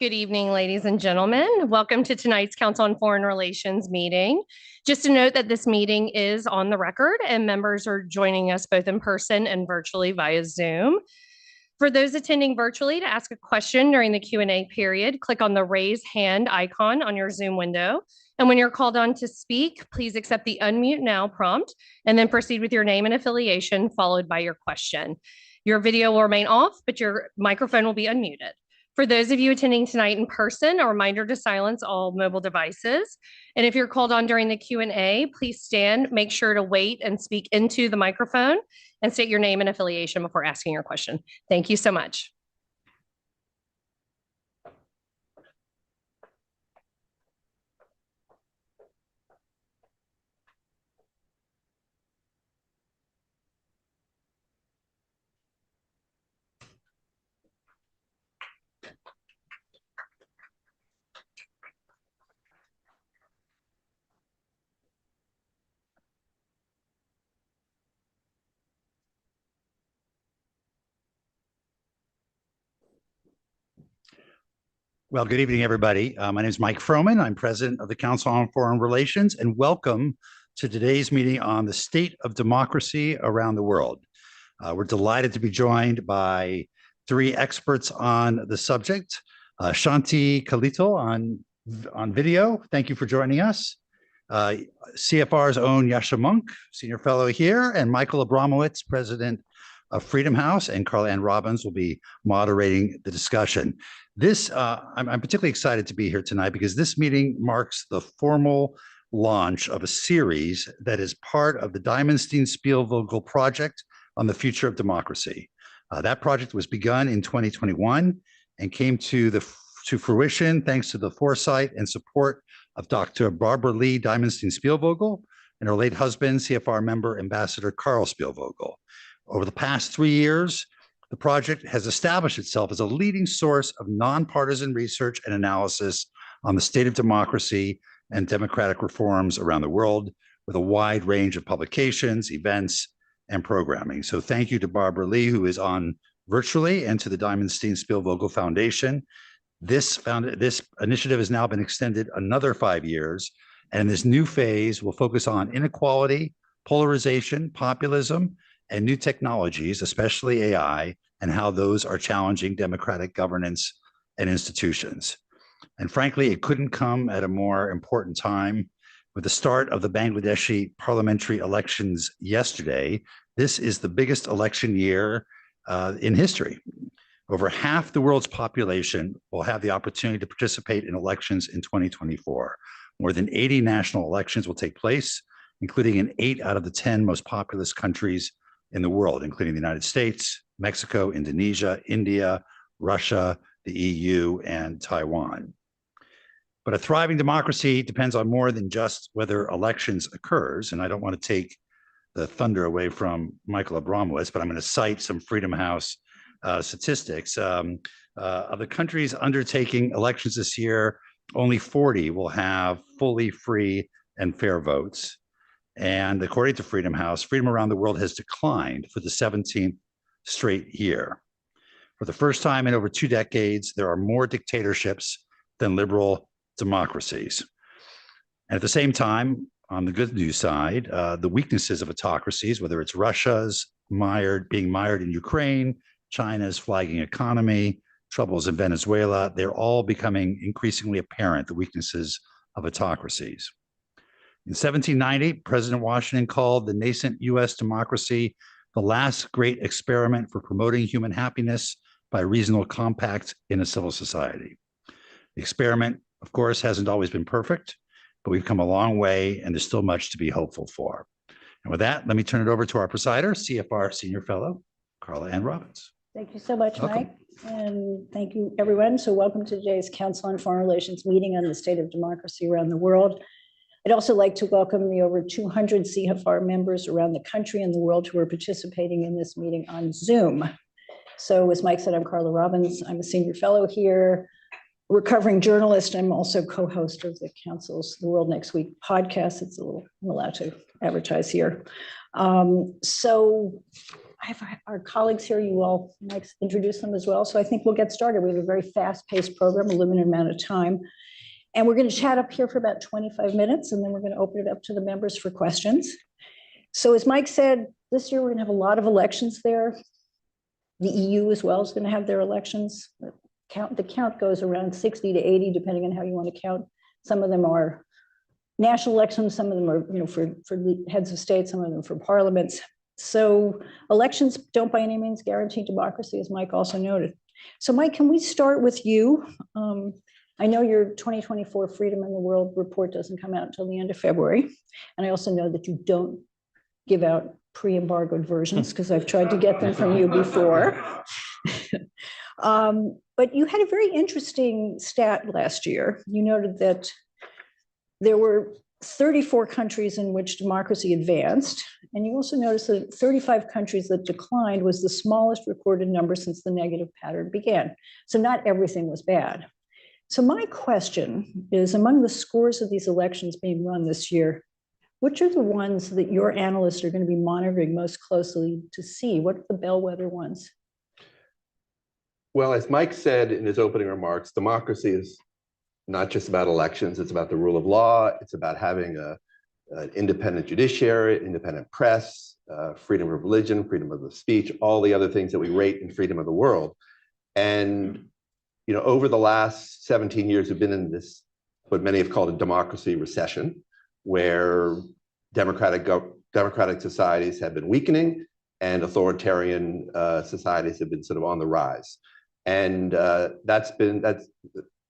Good evening, ladies and gentlemen. Welcome to tonight's Council on Foreign Relations meeting. Just to note that this meeting is on the record and members are joining us both in person and virtually via Zoom. For those attending virtually, to ask a question during the Q&A period, click on the raise hand icon on your Zoom window. And when you're called on to speak, please accept the unmute now prompt and then proceed with your name and affiliation followed by your question. Your video will remain off, but your microphone will be unmuted. For those of you attending tonight in person, a reminder to silence all mobile devices. And if you're called on during the Q&A, please stand, make sure to wait and speak into the microphone and state your name and affiliation before asking your question. Thank you so much. Well, good evening, everybody. My name is Mike Froman. I'm president of the Council on Foreign Relations, and welcome to today's meeting on the state of democracy around the world. We're delighted to be joined by three experts on the subject. Shanti Kalito on video. Thank you for joining us. CFR's own Yascha Mounk, senior fellow here, and Michael Abramowitz, president of Freedom House, and Carla Ann Robbins will be moderating the discussion. I'm particularly excited to be here tonight because this meeting marks the formal launch of a series that is part of the Diamonstein Spielvogel project on the future of democracy. That project was begun in 2021 and came to fruition thanks to the foresight and support of Dr. Barbara Lee Diamonstein Spielvogel and her late husband, CFR member Ambassador Carl Spielvogel. Over the past 3 years, the project has established itself as a leading source of nonpartisan research and analysis on the state of democracy and democratic reforms around the world, with a wide range of publications, events, and programming. So thank you to Barbara Lee, who is on virtually, and to the Diamonstein Spielvogel Foundation. This initiative has now been extended another 5 years, and this new phase will focus on inequality, polarization, populism, and new technologies, especially AI, and how those are challenging democratic governance and institutions. And frankly, it couldn't come at a more important time. With the start of the Bangladeshi parliamentary elections yesterday, this is the biggest election year in history. Over half the world's population will have the opportunity to participate in elections in 2024. More than 80 national elections will take place, including in 8 out of the 10 most populous countries in the world, including the United States, Mexico, Indonesia, India, Russia, the EU, and Taiwan. But a thriving democracy depends on more than just whether elections occurs. And I don't want to take the thunder away from Michael Abramowitz, but I'm going to cite some Freedom House statistics. Of the countries undertaking elections this year, only 40 will have fully free and fair votes. And according to Freedom House, freedom around the world has declined for the 17th straight year. For the first time in over 2 decades, there are more dictatorships than liberal democracies. And at the same time, on the good news side, the weaknesses of autocracies, whether it's Russia's being mired in Ukraine, China's flagging economy, troubles in Venezuela, they're all becoming increasingly apparent, the weaknesses of autocracies. In 1790, President Washington called the nascent US democracy the last great experiment for promoting human happiness by reasonable compact in a civil society. The experiment, of course, hasn't always been perfect, but we've come a long way and there's still much to be hopeful for. And with that, let me turn it over to our presider, CFR Senior Fellow, Carla Ann Robbins. Thank you so much, Welcome. Mike. And thank you, everyone. So welcome to today's Council on Foreign Relations meeting on the state of democracy around the world. I'd also like to welcome the over 200 CFR members around the country and the world who are participating in this meeting on Zoom. So as Mike said, I'm Carla Robbins. I'm a senior fellow here, recovering journalist. I'm also co-host of the Council's The World Next Week podcast. I'm allowed to advertise here. So I have our colleagues here. You all might introduce them as well. So I think we'll get started. We have a very fast-paced program, a limited amount of time. And we're going to chat up here for about 25 minutes, and then we're going to open it up to the members for questions. So as Mike said, this year we're going to have a lot of elections there. The EU as well is going to have their elections. The count goes around 60 to 80, depending on how you want to count. Some of them are national elections, some of them are, for heads of state, some of them for parliaments. So elections don't by any means guarantee democracy, as Mike also noted. So Mike, can we start with you? I know your 2024 Freedom in the World report doesn't come out until the end of February. And I also know that you don't give out pre-embargoed versions because I've tried to get them from you before. But you had a very interesting stat last year. You noted that there were 34 countries in which democracy advanced. And you also noticed that 35 countries that declined was the smallest recorded number since the negative pattern began. So not everything was bad. So my question is, among the scores of these elections being run this year, which are the ones that your analysts are going to be monitoring most closely to see? What are the bellwether ones? Well, as Mike said in his opening remarks, democracy is not just about elections. It's about the rule of law. It's about having an independent judiciary, independent press, freedom of religion, freedom of the speech, all the other things that we rate in freedom of the world. And over the last 17 years, we've been in this, what many have called a democracy recession, where democratic societies have been weakening and authoritarian societies have been sort of on the rise. And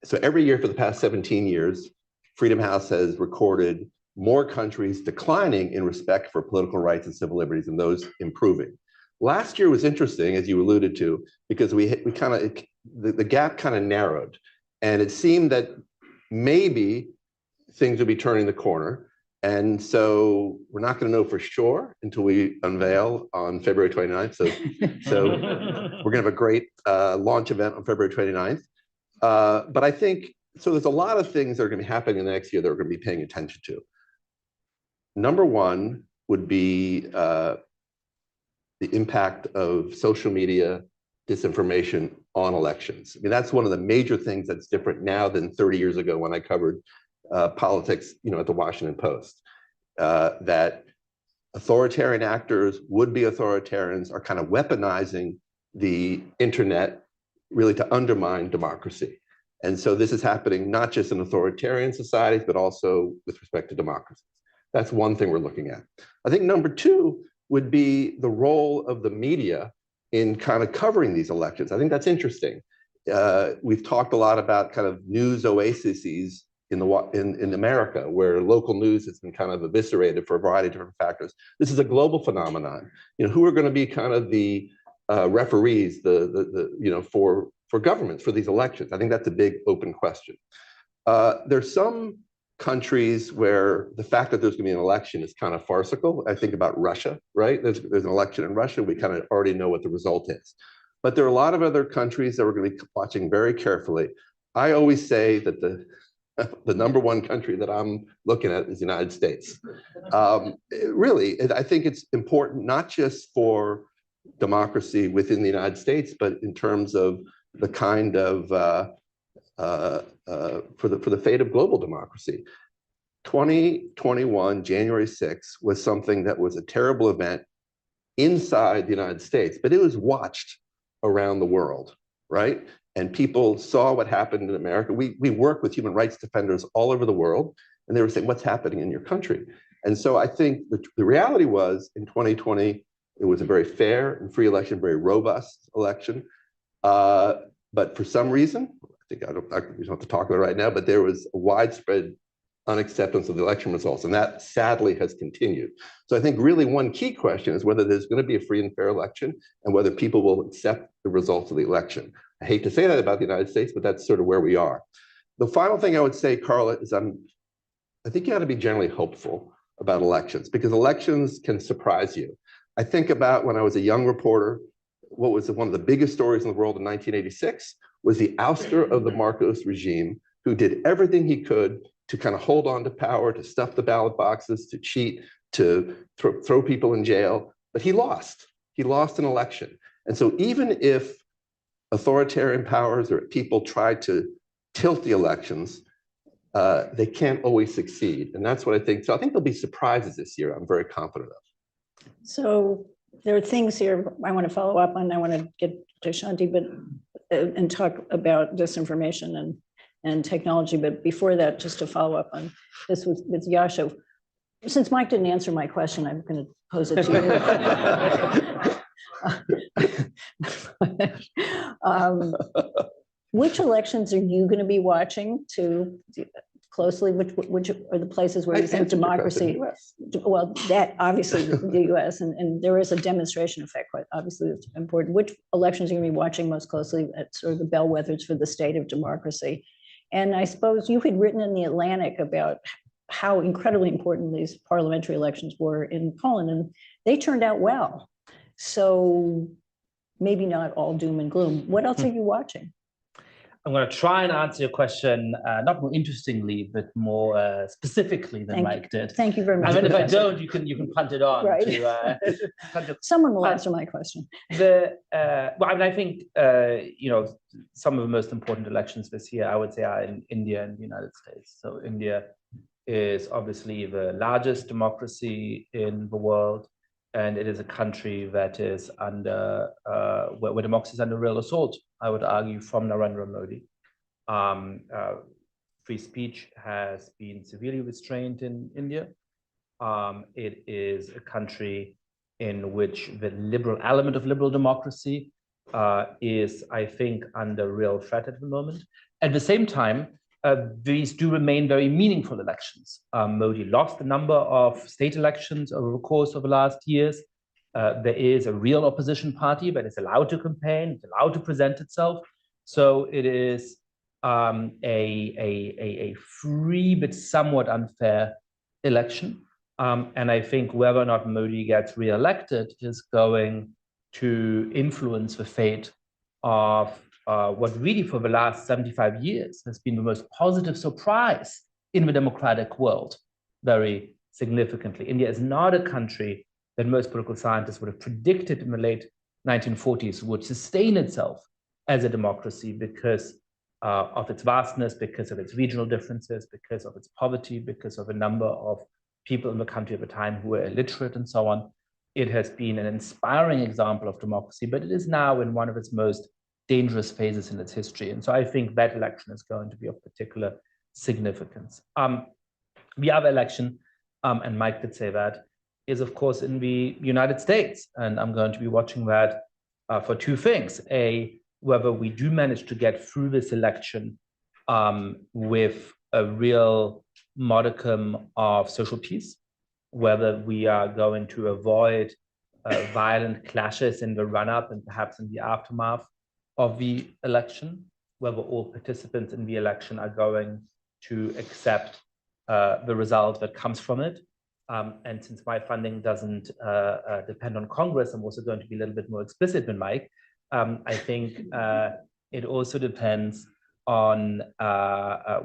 so every year for the past 17 years, Freedom House has recorded more countries declining in respect for political rights and civil liberties and those improving. Last year was interesting, as you alluded to, because the gap kind of narrowed, and it seemed that maybe things would be turning the corner. And so we're not going to know for sure until we unveil on February 29th. So we're going to have a great launch event on February 29th. But I think, so there's a lot of things that are going to be happening in the next year that we're going to be paying attention to. Number one would be the impact of social media disinformation on elections. I mean, that's one of the major things that's different now than 30 years ago when I covered politics, at the Washington Post. That authoritarian actors, would-be authoritarians, are kind of weaponizing the internet really to undermine democracy. And so this is happening not just in authoritarian societies, but also with respect to democracies. That's one thing we're looking at. I think number two would be the role of the media in kind of covering these elections. I think that's interesting. We've talked a lot about kind of news oases in America, where local news has been kind of eviscerated for a variety of different factors. This is a global phenomenon. Who are going to be kind of the referees, for governments for these elections? I think that's a big open question. There's some countries where the fact that there's going to be an election is kind of farcical. I think about Russia, right? There's an election in Russia. We kind of already know what the result is. But there are a lot of other countries that we're going to be watching very carefully. I always say that the number one country that I'm looking at is the United States. Really, I think it's important not just for democracy within the United States, but in terms of the kind of for the fate of global democracy. 2021, January 6th, was something that was a terrible event inside the United States, but it was watched around the world, right? And people saw what happened in America. We work with human rights defenders all over the world, and they were saying, what's happening in your country? And so I think the reality was, in 2020, it was a very fair and free election, very robust election. But for some reason, we don't have to talk about it right now, but there was a widespread unacceptance of the election results, and that sadly has continued. So I think really one key question is whether there's going to be a free and fair election and whether people will accept the results of the election. I hate to say that about the United States, but that's sort of where we are. The final thing I would say, Carla, is I think you ought to be generally hopeful about elections, because elections can surprise you. I think about when I was a young reporter, what was one of the biggest stories in the world in 1986 was the ouster of the Marcos regime, who did everything he could to kind of hold on to power, to stuff the ballot boxes, to cheat, to throw people in jail, but he lost. he lost an election. And so even if authoritarian powers or people try to tilt the elections, they can't always succeed. And that's what I think. So I think there'll be surprises this year. I'm very confident of. So there are things here I want to follow up on. I want to get to Shanti, but and talk about disinformation and technology. But before that, just to follow up on this with Yasha, since Mike didn't answer my question, I'm going to pose it to you. Which elections are you going to be watching closely? Which are the places where you think democracy? Well, that obviously the U.S. and there is a demonstration effect. Quite obviously, it's important. Which elections are you going to be watching most closely at sort of the bellwethers for the state of democracy? And I suppose you had written in the Atlantic about how incredibly important these parliamentary elections were in Poland, and they turned out well. So maybe not all doom and gloom. What else are you watching? I'm going to try and answer your question, not more interestingly, but more specifically than Mike did. Thank you very much. I mean, if I don't, you can punt it on. Right. To, Someone will answer my question. Well, I mean, I think some of the most important elections this year, I would say, are in India and the United States. So India is obviously the largest democracy in the world, and it is a country that is under where democracy is under real assault, I would argue, from Narendra Modi. Free speech has been severely restrained in India. It is a country in which the liberal element of liberal democracy is, I think, under real threat at the moment. At the same time, these do remain very meaningful elections. Modi lost a number of state elections over the course of the last years. There is a real opposition party that is allowed to campaign, it's allowed to present itself. So it is a free but somewhat unfair election. And I think whether or not Modi gets re-elected is going to influence the fate of what really for the last 75 years has been the most positive surprise in the democratic world, very significantly. India is not a country that most political scientists would have predicted in the late 1940s would sustain itself as a democracy because of its vastness, because of its regional differences, because of its poverty, because of a number of people in the country at the time who were illiterate and so on. It has been an inspiring example of democracy, but it is now in one of its most dangerous phases in its history. And so I think that election is going to be of particular significance. The other election, and Mike did say that, is of course in the United States. And I'm going to be watching that for two things. Whether we do manage to get through this election with a real modicum of social peace, whether we are going to avoid violent clashes in the run-up and perhaps in the aftermath of the election, whether all participants in the election are going to accept the result that comes from it. And since my funding doesn't depend on Congress, I'm also going to be a little bit more explicit than Mike. I think it also depends on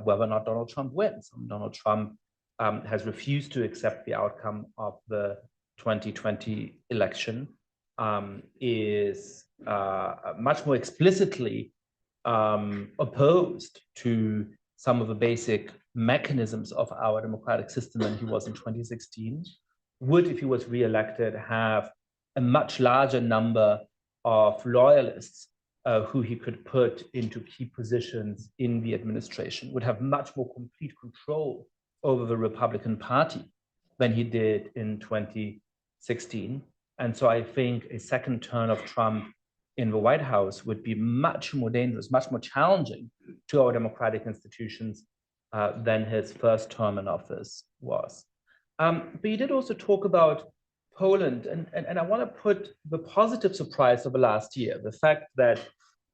whether or not Donald Trump wins. Donald Trump has refused to accept the outcome of the 2020 election, is much more explicitly opposed to some of the basic mechanisms of our democratic system than he was in 2016, would, if he was re-elected, have a much larger number of loyalists who he could put into key positions in the administration, would have much more complete control over the Republican Party than he did in 2016. And so I think a second term of Trump in the White House would be much more dangerous, much more challenging to our democratic institutions than his first term in office was. But you did also talk about Poland, and I want to put the positive surprise of the last year, the fact that,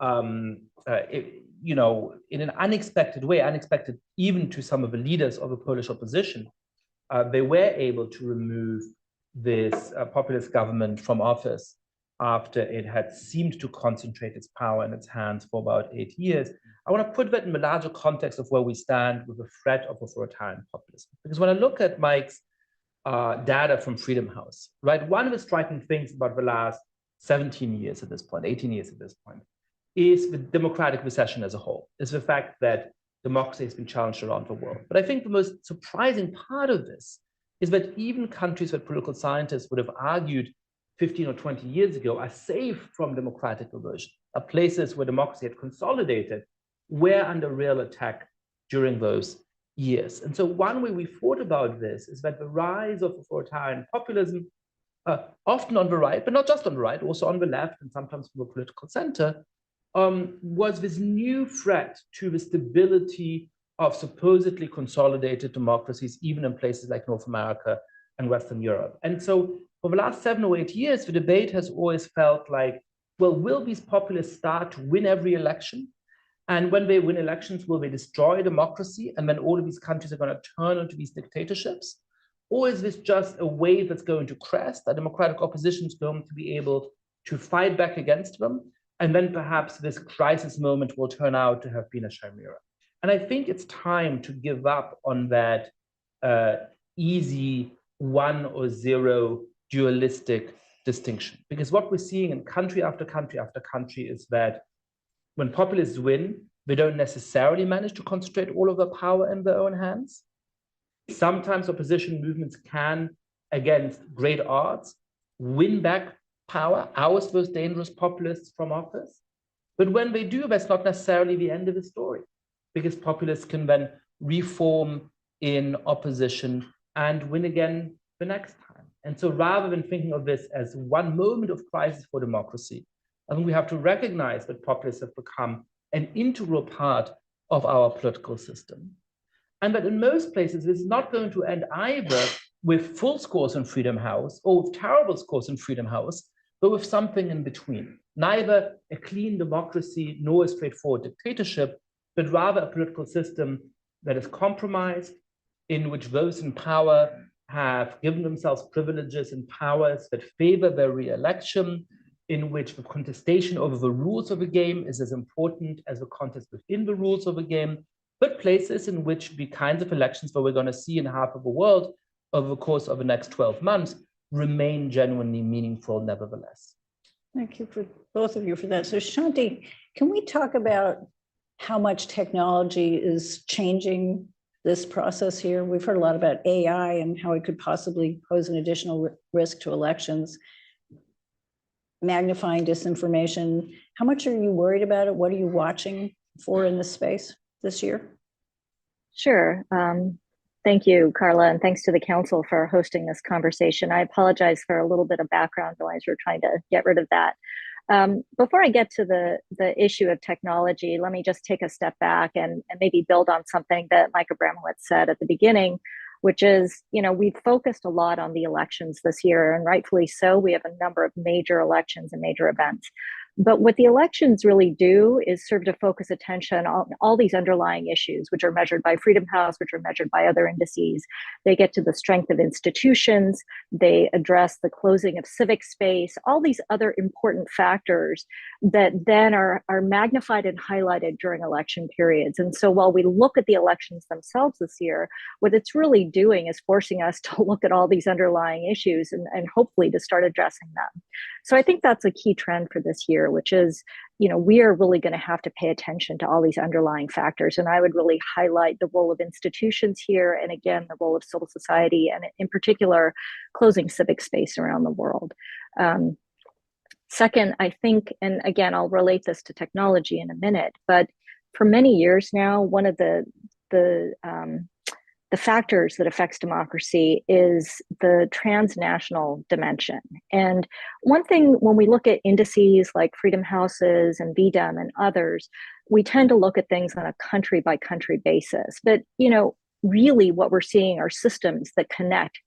in an unexpected way, unexpected even to some of the leaders of the Polish opposition, they were able to remove this populist government from office after it had seemed to concentrate its power in its hands for about 8 years. I want to put that in the larger context of where we stand with the threat of authoritarian populism. Because when I look at Mike's data from Freedom House, right, one of the striking things about the last 17 years at this point, 18 years at this point, is the democratic recession as a whole, is the fact that democracy has been challenged around the world. But I think the most surprising part of this is that even countries that political scientists would have argued 15 or 20 years ago are safe from democratic erosion, are places where democracy had consolidated, were under real attack during those years. And so one way we thought about this is that the rise of authoritarian populism, often on the right, but not just on the right, also on the left and sometimes from the political center, was this new threat to the stability of supposedly consolidated democracies, even in places like North America and Western Europe. And so for the last 7 or 8 years, the debate has always felt like, well, will these populists start to win every election? And when they win elections, will they destroy democracy? And then all of these countries are going to turn into these dictatorships? Or is this just a wave that's going to crest, that democratic opposition is going to be able to fight back against them? And then perhaps this crisis moment will turn out to have been a chimera. And I think it's time to give up on that easy 1 or 0 dualistic distinction. Because what we're seeing in country after country after country is that when populists win, they don't necessarily manage to concentrate all of the power in their own hands. Sometimes opposition movements can, against great odds, win back power, oust those dangerous populists from office. But when they do, that's not necessarily the end of the story, because populists can then reform in opposition and win again the next time. And so rather than thinking of this as one moment of crisis for democracy, I think we have to recognize that populists have become an integral part of our political system. And that in most places, this is not going to end either with full scores in Freedom House or with terrible scores in Freedom House, but with something in between. Neither a clean democracy nor a straightforward dictatorship, but rather a political system that is compromised, in which those in power have given themselves privileges and powers that favor their re-election, in which the contestation over the rules of the game is as important as the contest within the rules of the game, but places in which the kinds of elections that we're going to see in half of the world over the course of the next 12 months remain genuinely meaningful nevertheless. Thank you for both of you for that. So Shanti, can we talk about how much technology is changing this process here? We've heard a lot about AI and how it could possibly pose an additional risk to elections, magnifying disinformation. How much are you worried about it? What are you watching for in this space this year? Sure. Thank you, Carla, and thanks to the council for hosting this conversation. I apologize for a little bit of background noise. We're trying to get rid of that. Before I get to the issue of technology, let me just take a step back and maybe build on something that Mike Abramowitz said at the beginning, which is, we've focused a lot on the elections this year, and rightfully so. We have a number of major elections and major events. But what the elections really do is serve to focus attention on all these underlying issues, which are measured by Freedom House, which are measured by other indices. They get to the strength of institutions. They address the closing of civic space, all these other important factors that then are magnified and highlighted during election periods. And so while we look at the elections themselves this year, what it's really doing is forcing us to look at all these underlying issues and hopefully to start addressing them. So I think that's a key trend for this year, which is, we are really going to have to pay attention to all these underlying factors. And I would really highlight the role of institutions here, and again, the role of civil society, and in particular, closing civic space around the world. Second, I think, and again, I'll relate this to technology in a minute, but for many years now, one of the factors that affects democracy is the transnational dimension. And one thing, when we look at indices like Freedom Houses and VDEM and others, we tend to look at things on a country by country basis. But, really what we're seeing are systems that connect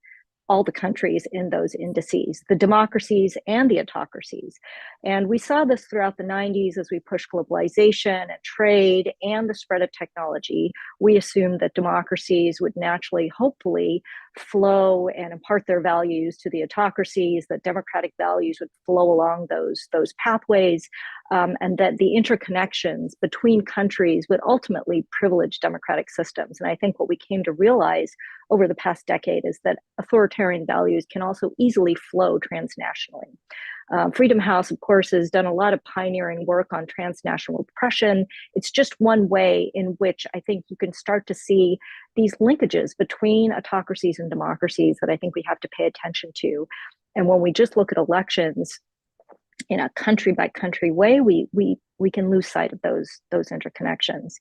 all the countries in those indices, the democracies and the autocracies. And we saw this throughout the 90s as we pushed globalization and trade and the spread of technology. We assumed that democracies would naturally, hopefully, flow and impart their values to the autocracies, that democratic values would flow along those pathways, and that the interconnections between countries would ultimately privilege democratic systems. And I think what we came to realize over the past decade is that authoritarian values can also easily flow transnationally. Freedom House, of course, has done a lot of pioneering work on transnational repression. It's just one way in which I think you can start to see these linkages between autocracies and democracies that I think we have to pay attention to. And when we just look at elections in a country by country way, we can lose sight of those interconnections.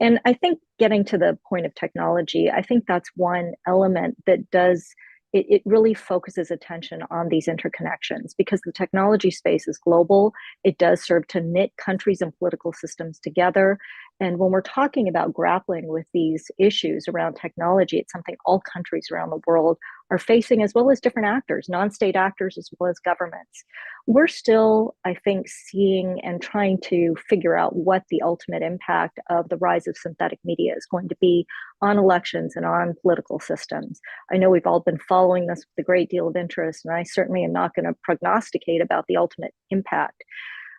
And I think getting to the point of technology, I think that's one element that does, it really focuses attention on these interconnections because the technology space is global. It does serve to knit countries and political systems together. And when we're talking about grappling with these issues around technology, it's something all countries around the world are facing, as well as different actors, non-state actors, as well as governments. We're still, I think, seeing and trying to figure out what the ultimate impact of the rise of synthetic media is going to be on elections and on political systems. I know we've all been following this with a great deal of interest, and I certainly am not going to prognosticate about the ultimate impact.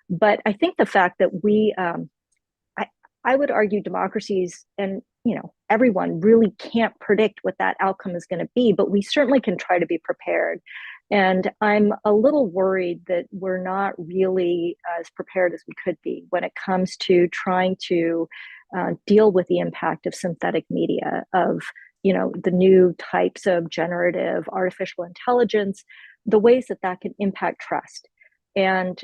But I think the fact that I would argue democracies and everyone really can't predict what that outcome is going to be, but we certainly can try to be prepared. And I'm a little worried that we're not really as prepared as we could be when it comes to trying to deal with the impact of synthetic media, of the new types of generative artificial intelligence, the ways that can impact trust. And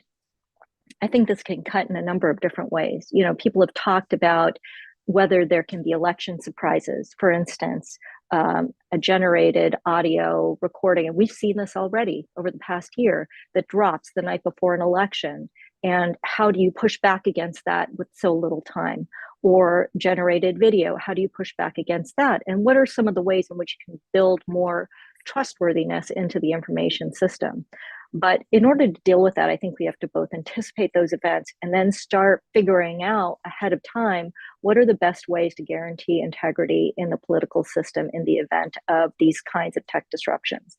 I think this can cut in a number of different ways. People have talked about whether there can be election surprises, for instance, a generated audio recording. And we've seen this already over the past year that drops the night before an election. And how do you push back against that with so little time? Or generated video, how do you push back against that? And what are some of the ways in which you can build more trustworthiness into the information system? But in order to deal with that, I think we have to both anticipate those events and then start figuring out ahead of time what are the best ways to guarantee integrity in the political system in the event of these kinds of tech disruptions.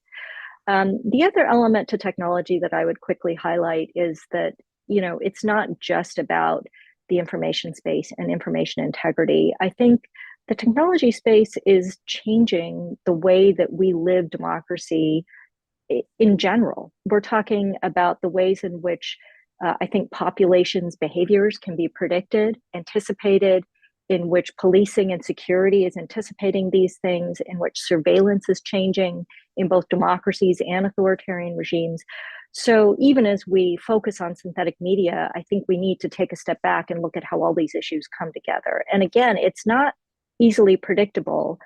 The other element to technology that I would quickly highlight is that it's not just about the information space and information integrity. I think the technology space is changing the way that we live democracy in general. We're talking about the ways in which I think populations' behaviors can be predicted, anticipated, in which policing and security is anticipating these things, in which surveillance is changing in both democracies and authoritarian regimes. So even as we focus on synthetic media, I think we need to take a step back and look at how all these issues come together. And again, it's not easily predictable.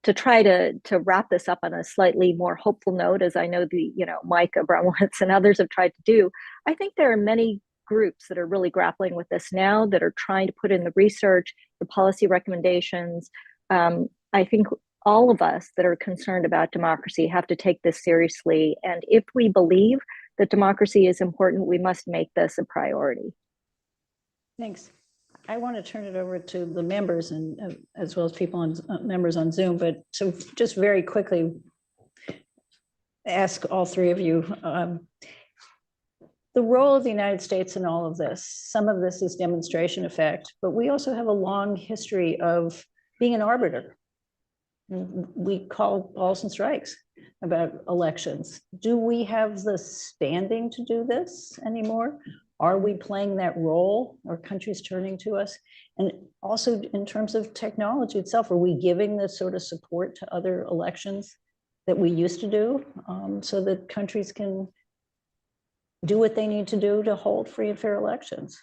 To try to wrap this up on a slightly more hopeful note, as I know Mike Abramowitz and others have tried to do, I think there are many groups that are really grappling with this now, that are trying to put in the research, the policy recommendations. I think all of us that are concerned about democracy have to take this seriously. And if we believe that democracy is important, we must make this a priority. Thanks. I want to turn it over to the members and as well as members on Zoom, but so just very quickly ask all three of you, the role of the United States in all of this. Some of this is demonstration effect, but we also have a long history of being an arbiter. We call balls and strikes about elections. Do we have the standing to do this anymore? Are we playing that role? Are countries turning to us? And also in terms of technology itself, are we giving this sort of support to other elections that we used to do so that countries can do what they need to do to hold free and fair elections?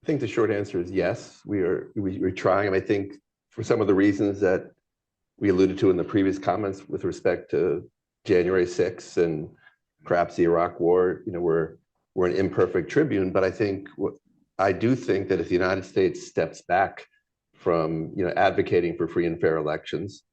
I think the short answer is yes. We're trying, and I think for some of the reasons that we alluded to in the previous comments with respect to January 6th and perhaps the Iraq War, we're an imperfect tribune, but I do think that if the United States steps back from advocating for free and fair elections,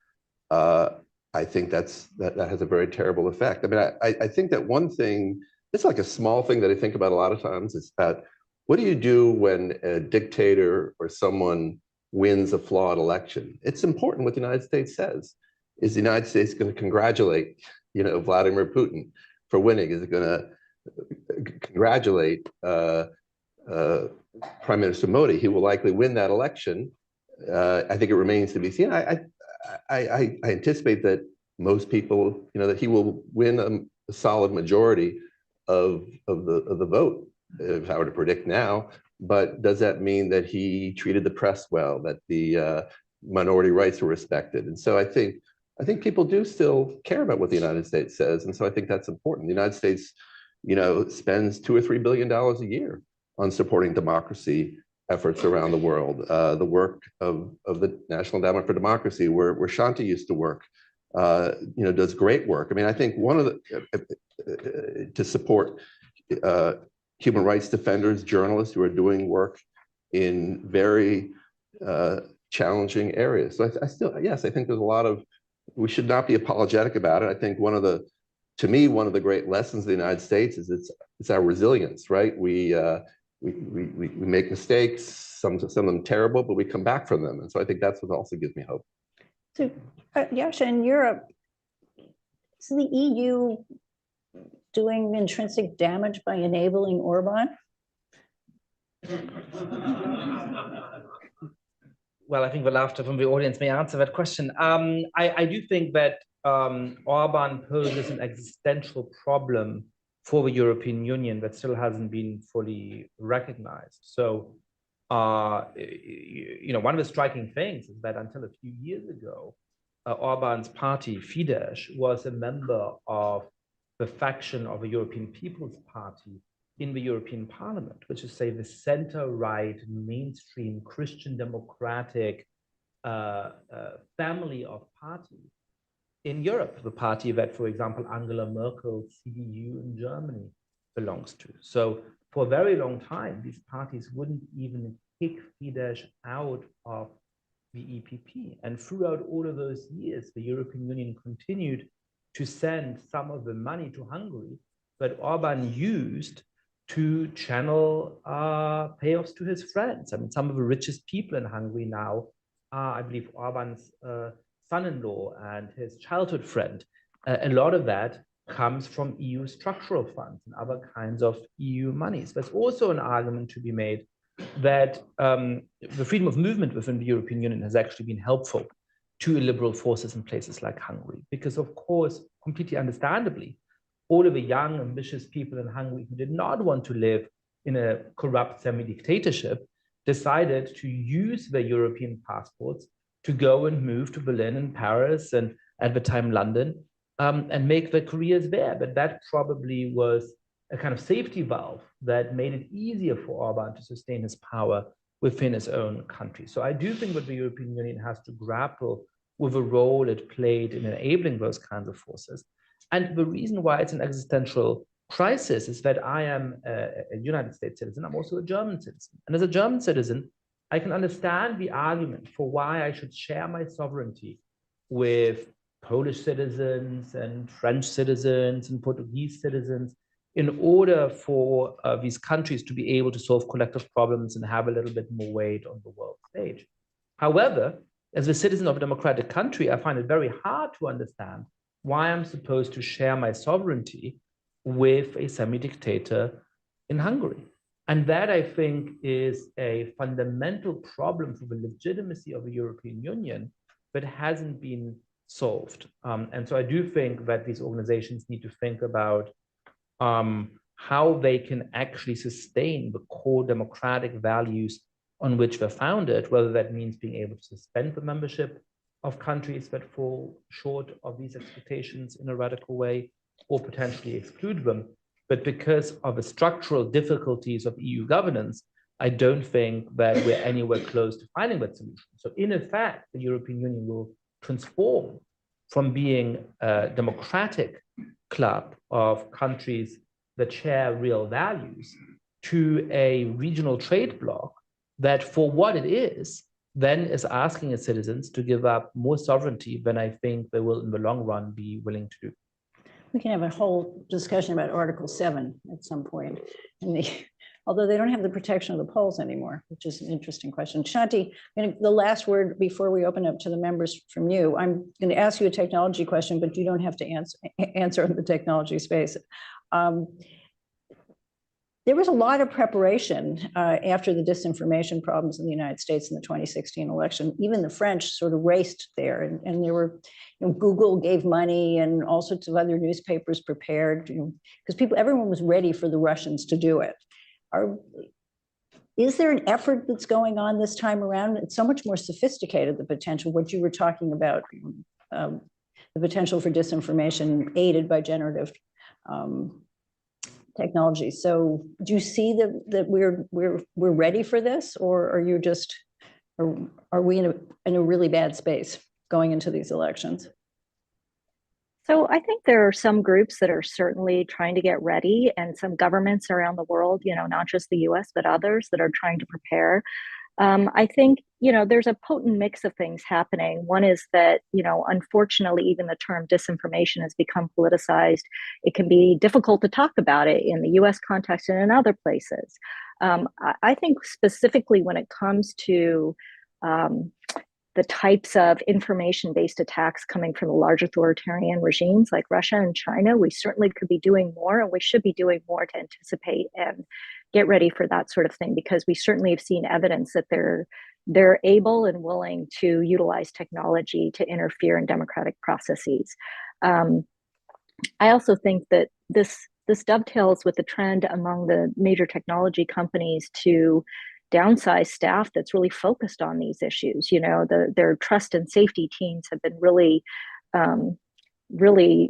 I think that has a very terrible effect. I mean, I think that one thing, it's like a small thing that I think about a lot of times, is that what do you do when a dictator or someone wins a flawed election? It's important what the United States says. Is the United States going to congratulate, Vladimir Putin for winning? Is it going to congratulate Prime Minister Modi? He will likely win that election. I think it remains to be seen. I anticipate that most people, that he will win a solid majority of the vote, if I were to predict now. But does that mean that he treated the press well, that the minority rights were respected? And so I think people do still care about what the United States says. And so I think that's important. The United States, spends $2 or $3 billion a year on supporting democracy efforts around the world. The work of the National Endowment for Democracy, where Shanti used to work, does great work. I mean, I think one of the, to support human rights defenders, journalists who are doing work in very challenging areas. So I think there's a lot of, we should not be apologetic about it. I think to me, one of the great lessons of the United States is it's our resilience, right? We make mistakes, some of them terrible, but we come back from them. And so I think that's what also gives me hope. So, Yasha, in Europe, is the EU doing intrinsic damage by enabling Orban? Well, I think the laughter from the audience may answer that question. I do think that Orban poses an existential problem for the European Union that still hasn't been fully recognized. So, one of the striking things is that until a few years ago, Orban's party, Fidesz, was a member of the faction of the European People's Party in the European Parliament, which is, say, the center-right, mainstream, Christian democratic family of parties in Europe, the party that, for example, Angela Merkel's CDU in Germany belongs to. So for a very long time, these parties wouldn't even kick Fidesz out of the EPP. And throughout all of those years, the European Union continued to send some of the money to Hungary that Orban used to channel payoffs to his friends. I mean, some of the richest people in Hungary now are, I believe, Orban's son-in-law and his childhood friend. A lot of that comes from EU structural funds and other kinds of EU monies. There's also an argument to be made that the freedom of movement within the European Union has actually been helpful to liberal forces in places like Hungary, because of course, completely understandably, all of the young, ambitious people in Hungary who did not want to live in a corrupt semi-dictatorship decided to use their European passports to go and move to Berlin and Paris and at the time London and make their careers there. But that probably was a kind of safety valve that made it easier for Orban to sustain his power within his own country. So I do think that the European Union has to grapple with the role it played in enabling those kinds of forces. And the reason why it's an existential crisis is that I am a United States citizen. I'm also a German citizen. And as a German citizen, I can understand the argument for why I should share my sovereignty with Polish citizens and French citizens and Portuguese citizens in order for these countries to be able to solve collective problems and have a little bit more weight on the world stage. However, as a citizen of a democratic country, I find it very hard to understand why I'm supposed to share my sovereignty with a semi-dictator in Hungary. And that, I think, is a fundamental problem for the legitimacy of the European Union that hasn't been solved. And so I do think that these organizations need to think about how they can actually sustain the core democratic values on which they're founded, whether that means being able to suspend the membership of countries that fall short of these expectations in a radical way, or potentially exclude them. But because of the structural difficulties of EU governance, I don't think that we're anywhere close to finding that solution. So in effect, the European Union will transform from being a democratic club of countries that share real values to a regional trade bloc that, for what it is, then is asking its citizens to give up more sovereignty than I think they will in the long run be willing to do. We can have a whole discussion about Article 7 at some point. Although they don't have the protection of the polls anymore, which is an interesting question. Shanti, the last word before we open up to the members from you. I'm going to ask you a technology question, but you don't have to answer in the technology space. there was a lot of preparation after the disinformation problems in the United States in the 2016 election. Even the French sort of raced there, and there were, Google gave money and all sorts of other newspapers prepared, because everyone was ready for the Russians to do it. Is there an effort that's going on this time around? It's so much more sophisticated, the potential, what you were talking about, the potential for disinformation aided by generative technology. So do you see that we're ready for this, or are you just, are we in a really bad space going into these elections? So I think there are some groups that are certainly trying to get ready, and some governments around the world, not just the US, but others that are trying to prepare. I think, there's a potent mix of things happening. One is that, unfortunately, even the term disinformation has become politicized. It can be difficult to talk about it in the US context and in other places. I think specifically when it comes to the types of information-based attacks coming from the large authoritarian regimes like Russia and China, we certainly could be doing more, and we should be doing more to anticipate and get ready for that sort of thing, because we certainly have seen evidence that they're able and willing to utilize technology to interfere in democratic processes. I also think that this dovetails with the trend among the major technology companies to downsize staff that's really focused on these issues. Their trust and safety teams have been really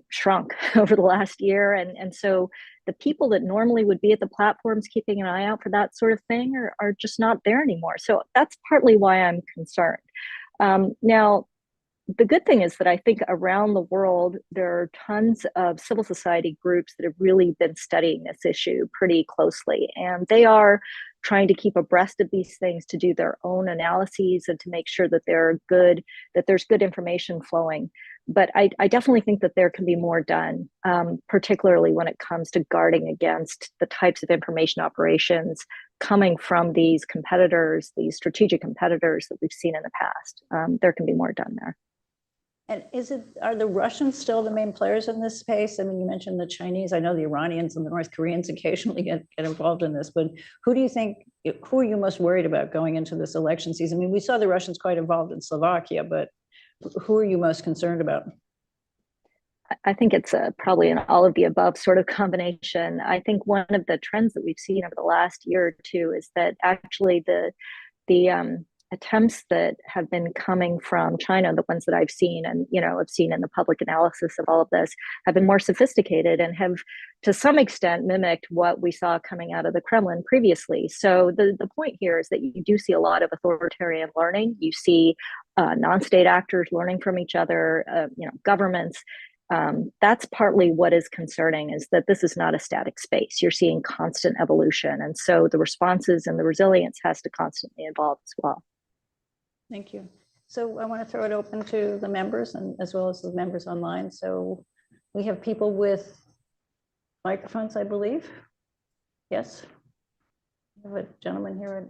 shrunk over the last year. And so the people that normally would be at the platforms keeping an eye out for that sort of thing are just not there anymore. So that's partly why I'm concerned. Now, the good thing is that I think around the world, there are tons of civil society groups that have really been studying this issue pretty closely. And they are trying to keep abreast of these things, to do their own analyses and to make sure that there's good information flowing. But I definitely think that there can be more done, particularly when it comes to guarding against the types of information operations coming from these competitors, these strategic competitors that we've seen in the past. There can be more done there. And are the Russians still the main players in this space? I mean, you mentioned the Chinese. I know the Iranians and the North Koreans occasionally get involved in this, but who are you most worried about going into this election season? I mean, we saw the Russians quite involved in Slovakia, but who are you most concerned about? I think it's probably an all of the above sort of combination. I think one of the trends that we've seen over the last year or two is that actually the attempts that have been coming from China, the ones that I've seen and have seen in the public analysis of all of this, have been more sophisticated and have to some extent mimicked what we saw coming out of the Kremlin previously. So the point here is that you do see a lot of authoritarian learning. You see non-state actors learning from each other, governments. That's partly what is concerning, is that this is not a static space. You're seeing constant evolution. And so the responses and the resilience has to constantly evolve as well. Thank you. So I want to throw it open to the members and as well as the members online. So we have people with microphones, I believe. Yes. We have a gentleman here.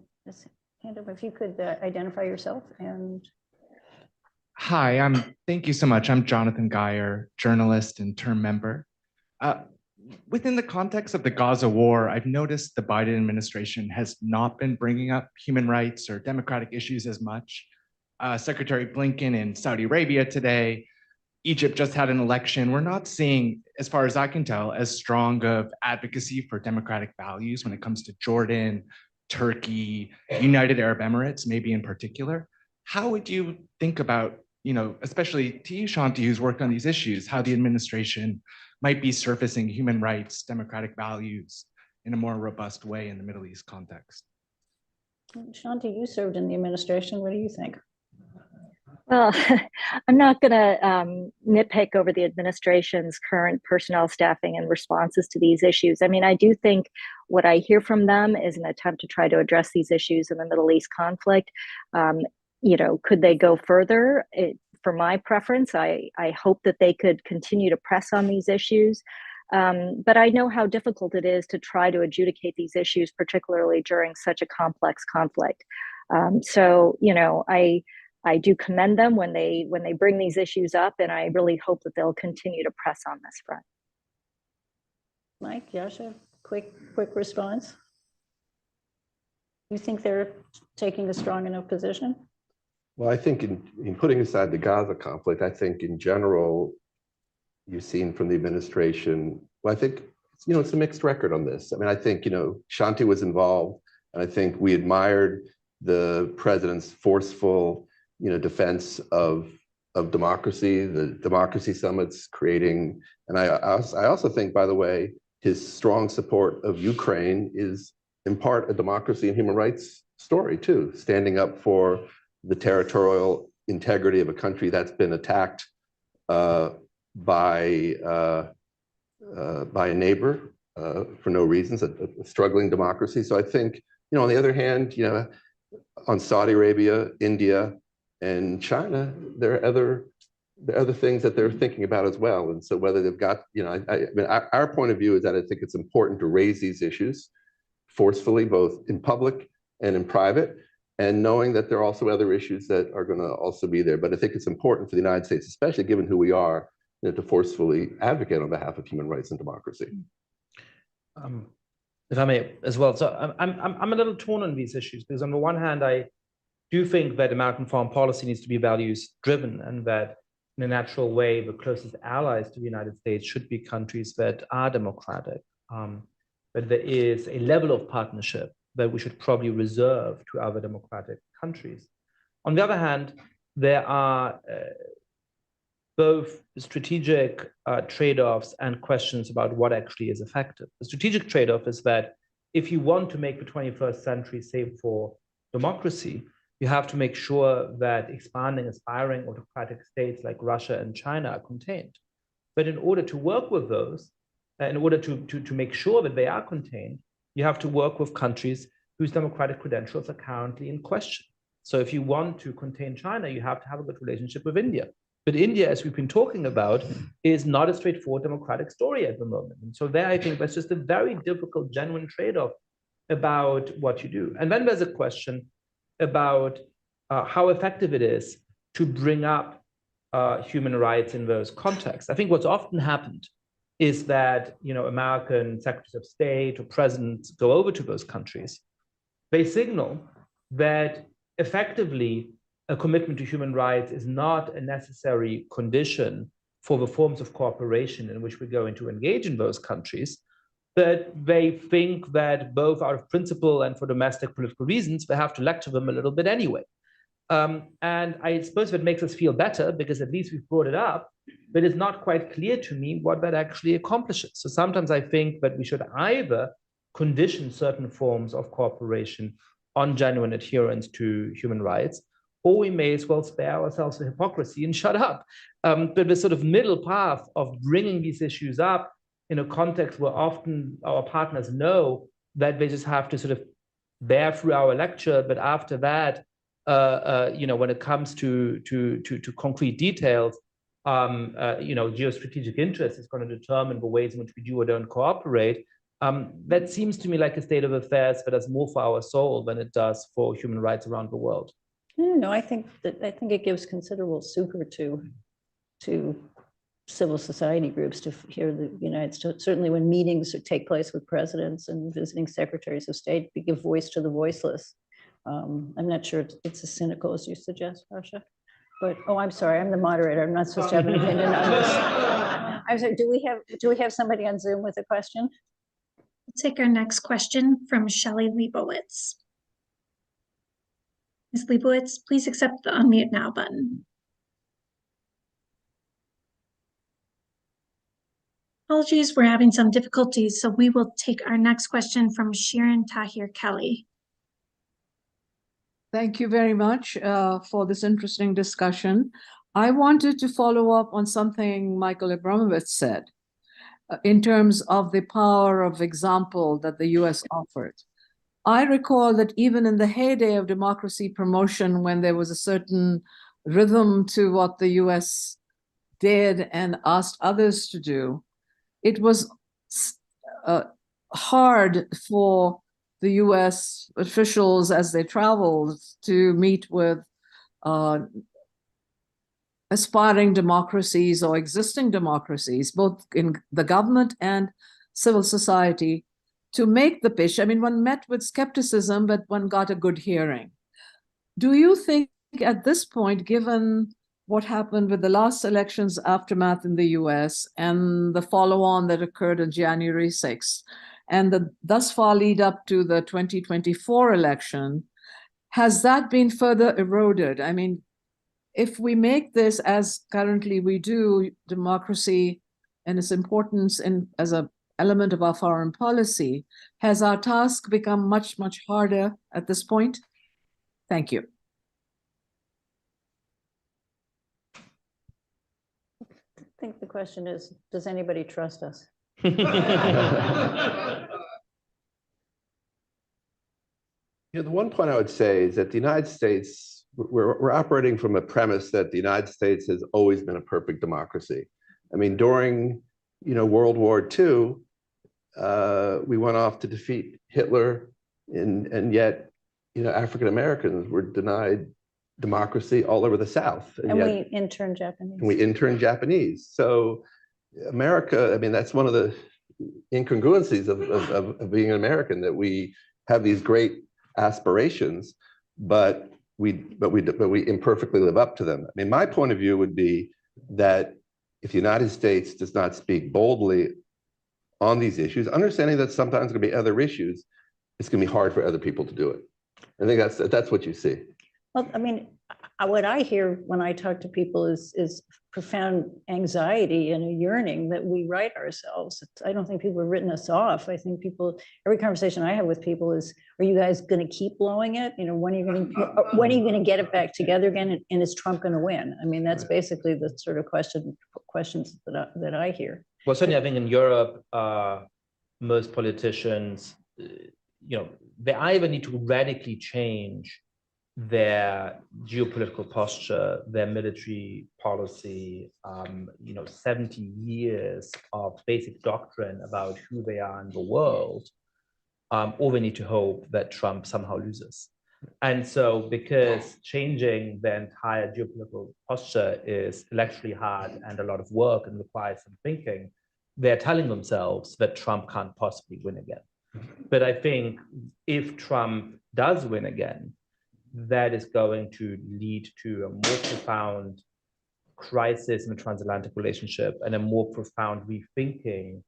Hand up, if you could identify yourself and. Hi, thank you so much. I'm Jonathan Geyer, journalist and term member. Within the context of the Gaza war, I've noticed the Biden administration has not been bringing up human rights or democratic issues as much. Secretary Blinken in Saudi Arabia today, Egypt just had an election. We're not seeing, as far as I can tell, as strong of advocacy for democratic values when it comes to Jordan, Turkey, United Arab Emirates, maybe in particular. How would you think about, especially to you, Shanti, who's worked on these issues, how the administration might be surfacing human rights, democratic values in a more robust way in the Middle East context? Shanti, you served in the administration. What do you think? Well, I'm not going to nitpick over the administration's current personnel staffing and responses to these issues. I mean, I do think what I hear from them is an attempt to try to address these issues in the Middle East conflict. Could they go further? For my preference, I hope that they could continue to press on these issues. But I know how difficult it is to try to adjudicate these issues, particularly during such a complex conflict. I do commend them when they bring these issues up, and I really hope that they'll continue to press on this front. Mike, Yasha, quick response? You think they're taking a strong enough position? Well, I think in putting aside the Gaza conflict, I think in general, you've seen from the administration, well, I think, it's a mixed record on this. I mean, I think, Shanti was involved, and I think we admired the president's forceful, defense of democracy, the democracy summits creating, and I also think, by the way, his strong support of Ukraine is in part a democracy and human rights story too, standing up for the territorial integrity of a country that's been attacked by a neighbor for no reasons, a struggling democracy. So I think, on the other hand, on Saudi Arabia, India, and China, there are other things that they're thinking about as well. And so whether they've got, I mean, our point of view is that I think it's important to raise these issues forcefully, both in public and in private, and knowing that there are also other issues that are going to also be there. But I think it's important for the United States, especially given who we are, to forcefully advocate on behalf of human rights and democracy. If I may as well, so I'm a little torn on these issues because on the one hand, I do think that American foreign policy needs to be values driven, and that in a natural way, the closest allies to the United States should be countries that are democratic. But there is a level of partnership that we should probably reserve to other democratic countries. On the other hand, there are both strategic trade-offs and questions about what actually is effective. The strategic trade-off is that if you want to make the 21st century safe for democracy, you have to make sure that expanding, aspiring autocratic states like Russia and China are contained. But in order to work with those, in order to make sure that they are contained, you have to work with countries whose democratic credentials are currently in question. So if you want to contain China, you have to have a good relationship with India. But India, as we've been talking about, is not a straightforward democratic story at the moment. And so there, I think that's just a very difficult, genuine trade-off about what you do. And then there's a question about how effective it is to bring up human rights in those contexts. I think what's often happened is that American secretaries of state or presidents go over to those countries. They signal that effectively a commitment to human rights is not a necessary condition for the forms of cooperation in which we're going to engage in those countries, but they think that both out of principle and for domestic political reasons, they have to lecture them a little bit anyway. And I suppose that makes us feel better because at least we've brought it up, but it's not quite clear to me what that actually accomplishes. So sometimes I think that we should either condition certain forms of cooperation on genuine adherence to human rights, or we may as well spare ourselves the hypocrisy and shut up. But the sort of middle path of bringing these issues up in a context where often our partners know that they just have to sort of bear through our lecture, but after that, when it comes to concrete details, geostrategic interest is going to determine the ways in which we do or don't cooperate. That seems to me like a state of affairs that does more for our soul than it does for human rights around the world. No, I think it gives considerable succor to civil society groups to hear the United States. Certainly, when meetings take place with presidents and visiting secretaries of state, we give voice to the voiceless. I'm not sure it's as cynical as you suggest, Rasha. But I'm sorry, I'm the moderator. I'm not supposed to have an opinion on this. I'm sorry. Do we have somebody on Zoom with a question? We'll take our next question from Shelley Leibowitz. Ms. Leibowitz, please accept the unmute now button. Apologies, we're having some difficulties, so we will take our next question from Shirin Tahir Kelly. Thank you very much for this interesting discussion. I wanted to follow up on something Michael Abramovich said in terms of the power of example that the US offered. I recall that even in the heyday of democracy promotion, when there was a certain rhythm to what the US did and asked others to do, it was hard for the US officials as they traveled to meet with aspiring democracies or existing democracies, both in the government and civil society, to make the pitch. I mean, one met with skepticism, but one got a good hearing. Do you think at this point, given what happened with the last elections aftermath in the US and the follow-on that occurred on January 6th, and the thus far lead up to the 2024 election, has that been further eroded? I mean, if we make this, as currently we do, democracy and its importance as an element of our foreign policy, has our task become much, much harder at this point? Thank you. I think the question is, does anybody trust us? The one point I would say is that the United States, we're operating from a premise that the United States has always been a perfect democracy. I mean, during World War II, we went off to defeat Hitler, and yet African Americans were denied democracy all over the South. And we interned Japanese. And we interned Japanese. So America, I mean, that's one of the incongruencies of being an American, that we have these great aspirations, but we imperfectly live up to them. I mean, my point of view would be that if the United States does not speak boldly on these issues, understanding that sometimes there will be other issues, it's going to be hard for other people to do it. I think that's what you see. Well, I mean, what I hear when I talk to people is profound anxiety and a yearning that we right ourselves. I don't think people have written us off. I think every conversation I have with people is, are you guys going to keep blowing it? When are you going to get it back together again? And is Trump going to win? I mean, that's basically the sort of questions that I hear. Well, certainly, I think in Europe, most politicians, they either need to radically change their geopolitical posture, their military policy, 70 years of basic doctrine about who they are in the world, or they need to hope that Trump somehow loses. And so, because changing the entire geopolitical posture is intellectually hard and a lot of work and requires some thinking, they're telling themselves that Trump can't possibly win again. But I think if Trump does win again, that is going to lead to a more profound crisis in the transatlantic relationship and a more profound rethinking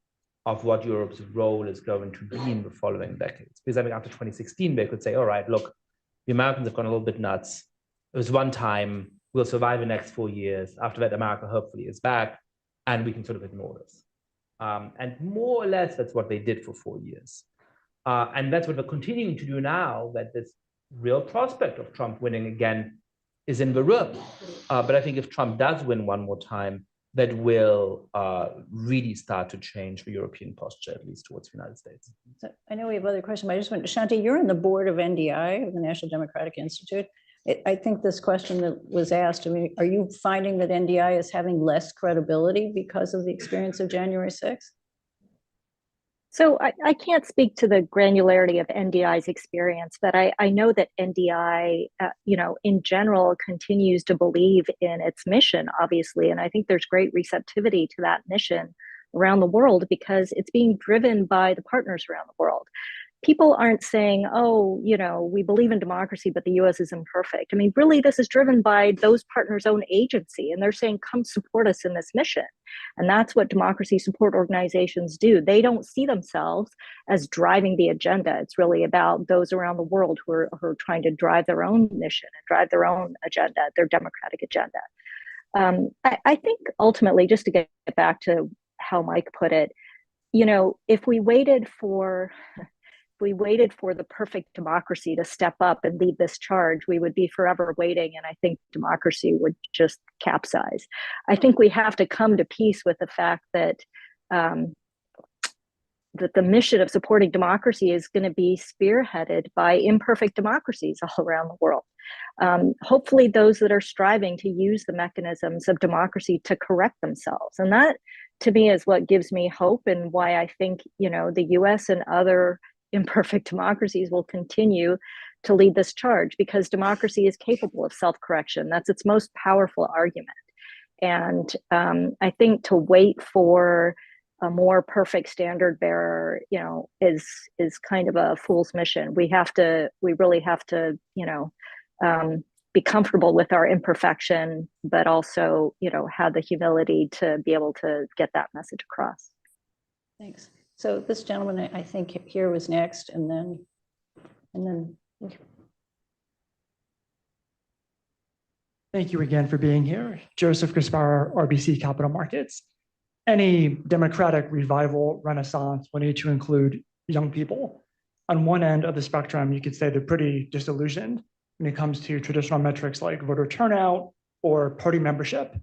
of what Europe's role is going to be in the following decades. Because I mean, after 2016, they could say, all right, look, the Americans have gone a little bit nuts. It was one time, we'll survive the next 4 years. After that, America hopefully is back, and we can sort of ignore this. And more or less, that's what they did for 4 years. And that's what we're continuing to do now, that this real prospect of Trump winning again is in the room. But I think if Trump does win one more time, that will really start to change the European posture, at least towards the United States. So I know we have other questions, but I just want to, Shanti, you're on the board of NDI, of the National Democratic Institute. I think this question that was asked, I mean, are you finding that NDI is having less credibility because of the experience of January 6th? So I can't speak to the granularity of NDI's experience, but I know that NDI, in general, continues to believe in its mission, obviously. And I think there's great receptivity to that mission around the world because it's being driven by the partners around the world. People aren't saying, oh, we believe in democracy, but the US is imperfect. I mean, really, this is driven by those partners' own agency. And they're saying, come support us in this mission. And that's what democracy support organizations do. They don't see themselves as driving the agenda. It's really about those around the world who are trying to drive their own mission and drive their own agenda, their democratic agenda. I think ultimately, just to get back to how Mike put it, if we waited for the perfect democracy to step up and lead this charge, we would be forever waiting. And I think democracy would just capsize. I think we have to come to peace with the fact that that the mission of supporting democracy is going to be spearheaded by imperfect democracies all around the world. Hopefully those that are striving to use the mechanisms of democracy to correct themselves. And that, to me, is what gives me hope and why I think, the US and other imperfect democracies will continue to lead this charge, because democracy is capable of self-correction. That's its most powerful argument. And I think to wait for a more perfect standard bearer, is kind of a fool's mission. We really have to, be comfortable with our imperfection, but also, have the humility to be able to get that message across. Thanks. So this gentleman, I think here was next, and then. Thank you again for being here. Joseph Gaspar, RBC Capital Markets. Any democratic revival renaissance will need to include young people. On one end of the spectrum, you could say they're pretty disillusioned when it comes to traditional metrics like voter turnout or party membership.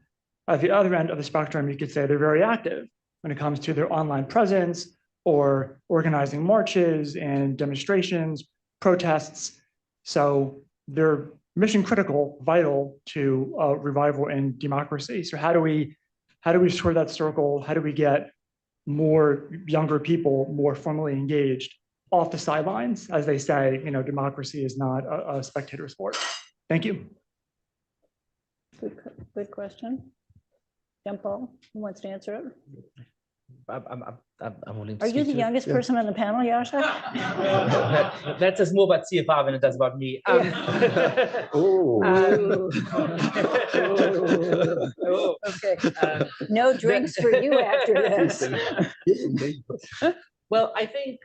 At the other end of the spectrum, you could say they're very active when it comes to their online presence or organizing marches and demonstrations, protests. So they're mission critical, vital to revival in democracy. So how do we square that circle? How do we get more younger people more formally engaged off the sidelines? As they say, democracy is not a spectator sport. Thank you. Good question. Jean-Paul, who wants to answer it? I'm willing to Are you the youngest person on the panel, Yasha? That says more about CFR than it does about me. Okay. No drinks for you after this. Well, I think,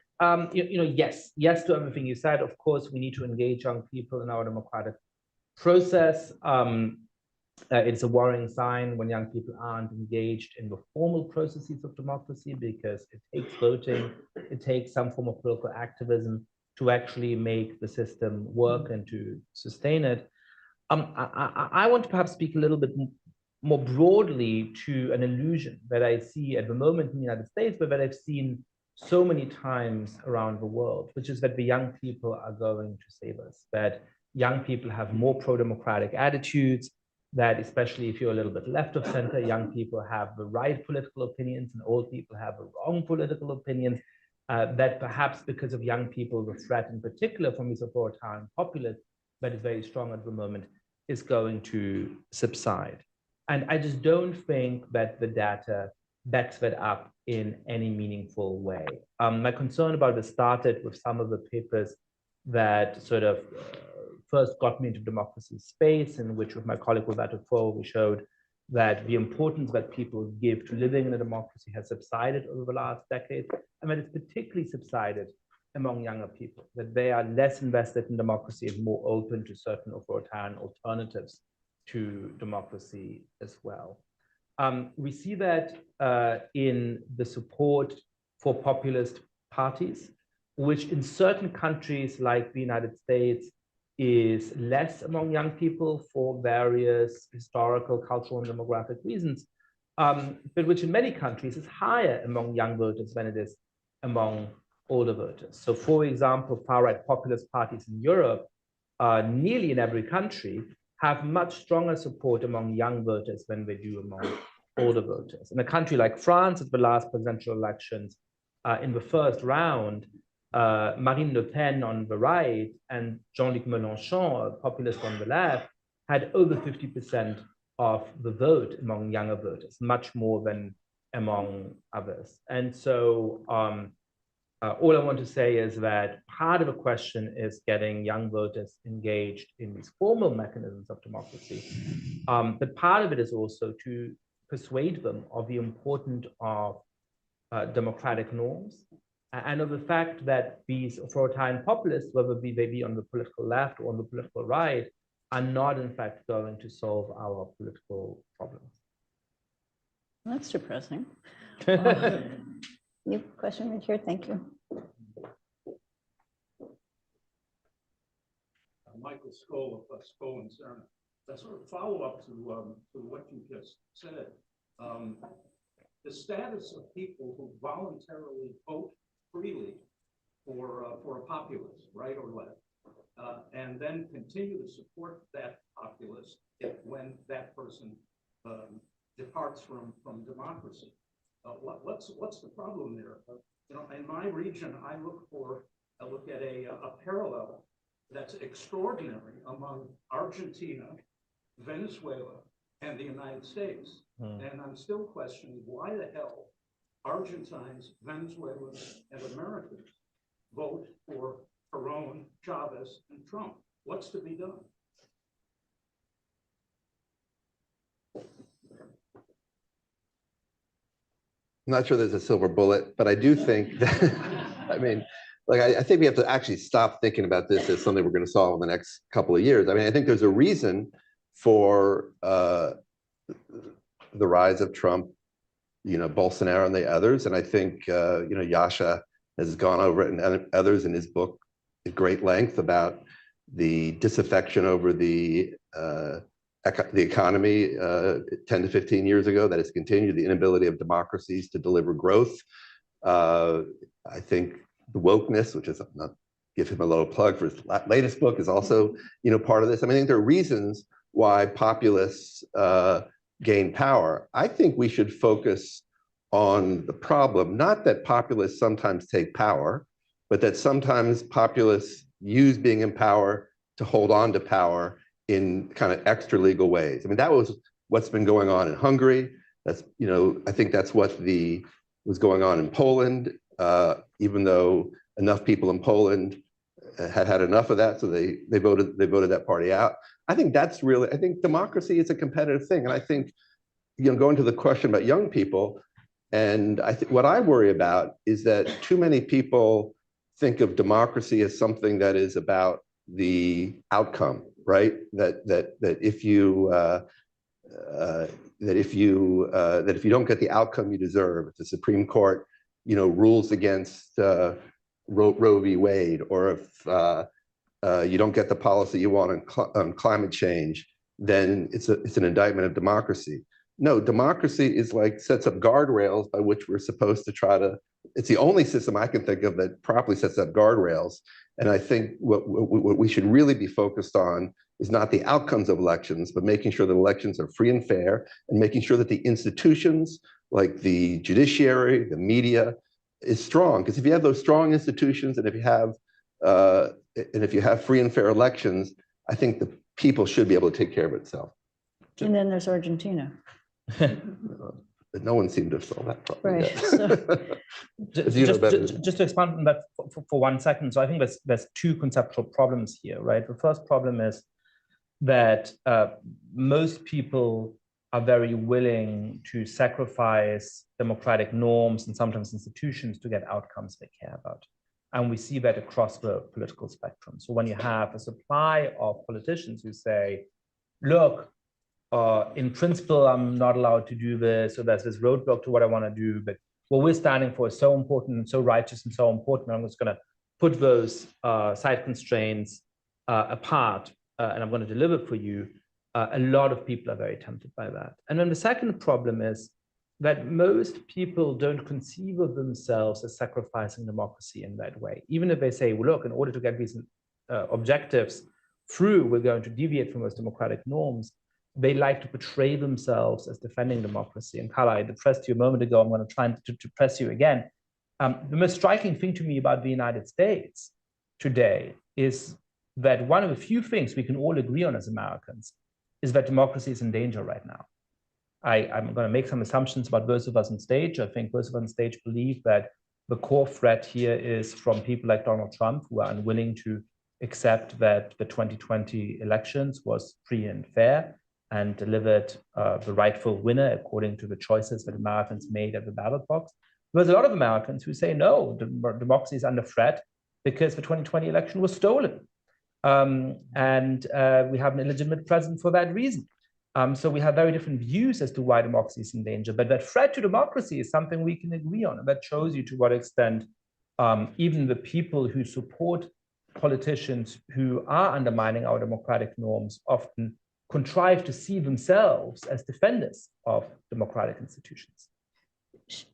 yes to everything you said. Of course, we need to engage young people in our democratic process. It's a worrying sign when young people aren't engaged in the formal processes of democracy, because it takes voting, it takes some form of political activism to actually make the system work and to sustain it. I want to perhaps speak a little bit more broadly to an illusion that I see at the moment in the United States, but that I've seen so many times around the world, which is that the young people are going to save us, that young people have more pro-democratic attitudes, that especially if you're a little bit left of center, young people have the right political opinions and old people have the wrong political opinions, that perhaps because of young people, the threat in particular from these authoritarian populists that is very strong at the moment is going to subside. And I just don't think that the data backs that up in any meaningful way. My concern about this started with some of the papers that sort of first got me into democracy space, in which with my colleague Roberto Foro, we showed that the importance that people give to living in a democracy has subsided over the last decade, and that it's particularly subsided among younger people, that they are less invested in democracy and more open to certain authoritarian alternatives to democracy as well. We see that in the support for populist parties, which in certain countries like the United States is less among young people for various historical, cultural, and demographic reasons, but which in many countries is higher among young voters than it is among older voters. So for example, far-right populist parties in Europe, nearly in every country, have much stronger support among young voters than they do among older voters. In a country like France, at the last presidential elections, in the first round, Marine Le Pen on the right and Jean-Luc Mélenchon, a populist on the left, had over 50% of the vote among younger voters, much more than among others. And so all I want to say is that part of the question is getting young voters engaged in these formal mechanisms of democracy. But part of it is also to persuade them of the importance of democratic norms and of the fact that these authoritarian populists, whether they be on the political left or on the political right, are not in fact going to solve our political problems. That's depressing. New question right here, thank you. Michael Skoll of Skoll and Cerna. That's sort of follow-up to what you just said. The status of people who voluntarily vote freely for a populist, right or left, and then continue to support that populist when that person departs from democracy. What's the problem there? In my region, I look at a parallel that's extraordinary among Argentina, Venezuela, and the United States. And I'm still questioning why the hell Argentines, Venezuelans, and Americans vote for Perón, Chavez, and Trump. What's to be done? I'm not sure there's a silver bullet, but I do think that, I mean, like, I think we have to actually stop thinking about this as something we're going to solve in the next couple of years. I mean, I think there's a reason for the rise of Trump, Bolsonaro and the others. And I think, Yasha has gone over it and others in his book at great length about the disaffection over the economy 10 to 15 years ago that has continued, the inability of democracies to deliver growth. I think the wokeness, which is not give him a little plug for his latest book, is also part of this. I mean, I think there are reasons why populists gain power. I think we should focus on the problem, not that populists sometimes take power, but that sometimes populists use being in power to hold on to power in kind of extra legal ways. I mean, that was what's been going on in Hungary. That's, I think that's what was going on in Poland, even though enough people in Poland had enough of that, so they voted that party out. I think democracy is a competitive thing. And I think, going to the question about young people, and I think what I worry about is that too many people think of democracy as something that is about the outcome, right? That if you don't get the outcome you deserve, if the Supreme Court, rules against Roe v. Wade, or if you don't get the policy you want on climate change, then it's an indictment of democracy. No, democracy is sets up guardrails by which we're supposed to try to. It's the only system I can think of that properly sets up guardrails. And I think what we should really be focused on is not the outcomes of elections, but making sure that elections are free and fair, and making sure that the institutions like the judiciary, the media, is strong. Because if you have those strong institutions, and if you have free and fair elections, I think the people should be able to take care of itself. And then there's Argentina. But no one seemed to have solved that problem Right. yet. Just to expand on that for 1 second. So I think there's two conceptual problems here, right? The first problem is that most people are very willing to sacrifice democratic norms and sometimes institutions to get outcomes they care about. And we see that across the political spectrum. So when you have a supply of politicians who say, look, in principle, I'm not allowed to do this, so there's this roadblock to what I want to do, but what we're standing for is so important and so righteous and so important, I'm just going to put those side constraints apart, and I'm going to deliver for you. A lot of people are very tempted by that. And then the second problem is that most people don't conceive of themselves as sacrificing democracy in that way. Even if they say, well, look, in order to get these objectives through, we're going to deviate from those democratic norms. They like to portray themselves as defending democracy. And Carla, I pressed you a moment ago. I'm going to try to press you again. The most striking thing to me about the United States today is that one of the few things we can all agree on as Americans is that democracy is in danger right now. I'm going to make some assumptions about those of us on stage. I think those of us on stage believe that the core threat here is from people like Donald Trump, who are unwilling to accept that the 2020 elections was free and fair and delivered the rightful winner according to the choices that Americans made at the ballot box. There's a lot of Americans who say, no, democracy is under threat because the 2020 election was stolen. And we have an illegitimate president for that reason. So we have very different views as to why democracy is in danger. But that threat to democracy is something we can agree on. And that shows you to what extent even the people who support politicians who are undermining our democratic norms often contrive to see themselves as defenders of democratic institutions.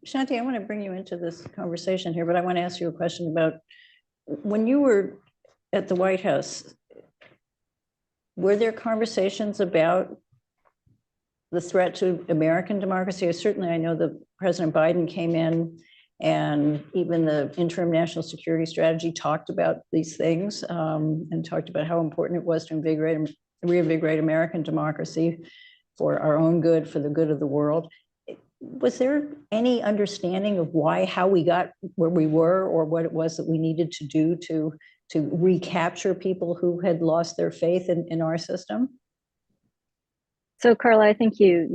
Shanti, I want to bring you into this conversation here, but I want to ask you a question about when you were at the White House, were there conversations about the threat to American democracy? Certainly, I know that President Biden came in and even the interim national security strategy talked about these things and talked about how important it was to reinvigorate American democracy for our own good, for the good of the world. was there any understanding of how we got where we were, or what it was that we needed to do to recapture people who had lost their faith in our system? So, Carla, I think you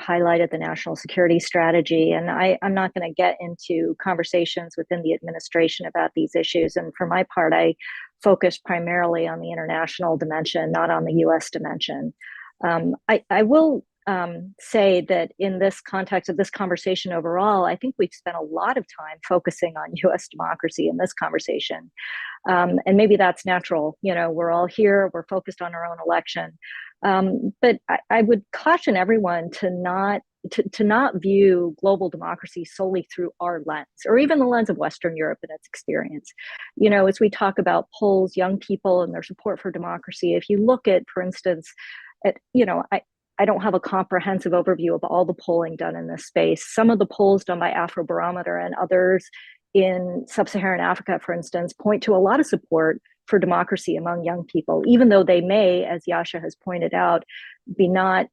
highlighted the national security strategy, and I'm not going to get into conversations within the administration about these issues. And for my part, I focus primarily on the international dimension, not on the U.S. dimension. I will say that in this context of this conversation overall, I think we've spent a lot of time focusing on U.S. democracy in this conversation. And maybe that's natural. We're all here, we're focused on our own election. But I would caution everyone to not view global democracy solely through our lens, or even the lens of Western Europe and its experience. As we talk about polls, young people and their support for democracy, if you look at, for instance, I don't have a comprehensive overview of all the polling done in this space. Some of the polls done by Afrobarometer and others in sub-Saharan Africa, for instance, point to a lot of support for democracy among young people, even though they may, as Yasha has pointed out,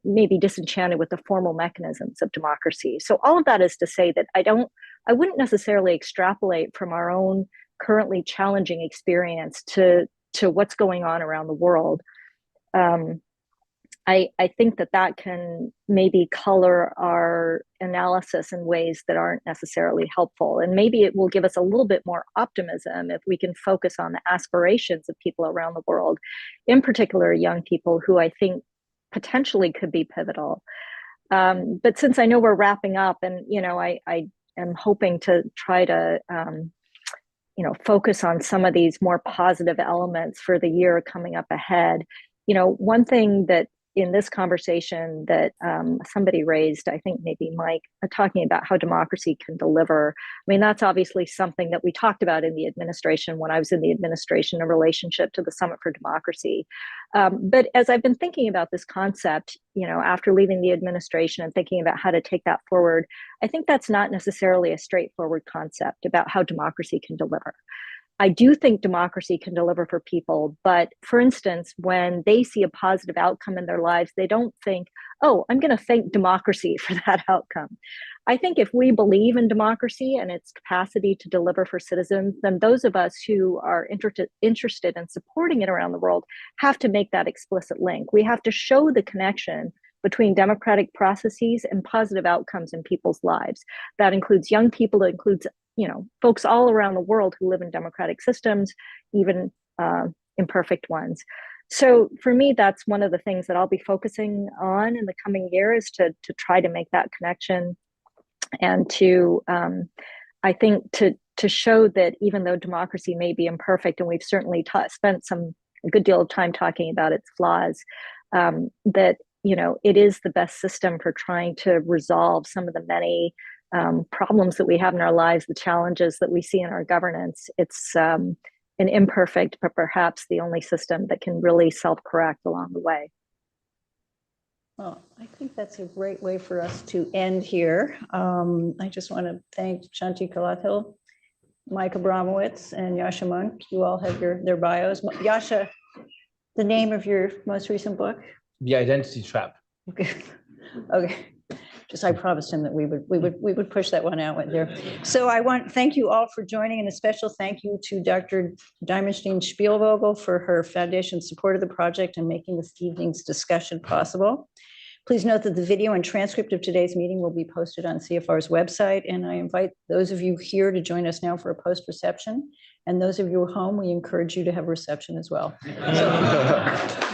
maybe disenchanted with the formal mechanisms of democracy. So all of that is to say that I wouldn't necessarily extrapolate from our own currently challenging experience to what's going on around the world. I think that can maybe color our analysis in ways that aren't necessarily helpful. And maybe it will give us a little bit more optimism if we can focus on the aspirations of people around the world, in particular young people who I think potentially could be pivotal. But since I know we're wrapping up, and I am hoping to try to focus on some of these more positive elements for the year coming up ahead. One thing that in this conversation that somebody raised, I think maybe Mike, talking about how democracy can deliver. I mean, that's obviously something that we talked about in the administration when I was in the administration in relationship to the Summit for Democracy. But as I've been thinking about this concept, after leaving the administration and thinking about how to take that forward, I think that's not necessarily a straightforward concept about how democracy can deliver. I do think democracy can deliver for people, but for instance, when they see a positive outcome in their lives, they don't think, oh, I'm going to thank democracy for that outcome. I think if we believe in democracy and its capacity to deliver for citizens, then those of us who are interested in supporting it around the world have to make that explicit link. We have to show the connection between democratic processes and positive outcomes in people's lives. That includes young people, that includes folks all around the world who live in democratic systems, even imperfect ones. So for me, that's one of the things that I'll be focusing on in the coming year, is to try to make that connection, and to, I think, to show that even though democracy may be imperfect, and we've certainly spent a good deal of time talking about its flaws, that it is the best system for trying to resolve some of the many problems that we have in our lives, the challenges that we see in our governance. It's an imperfect, but perhaps the only system that can really self-correct along the way. Well, I think that's a great way for us to end here. I just want to thank Shanti Kalathil, Mike Abramowitz, and Yasha Monk. You all have their bios. Yasha, the name of your most recent book? The Identity Trap. Okay. I promised him that we would push that one out there. So I want to thank you all for joining, and a special thank you to Dr. Diamonstein Spielvogel for her foundation's support of the project and making this evening's discussion possible. Please note that the video and transcript of today's meeting will be posted on CFR's website, and I invite those of you here to join us now for a post-reception, and those of you at home, we encourage you to have a reception as well. So,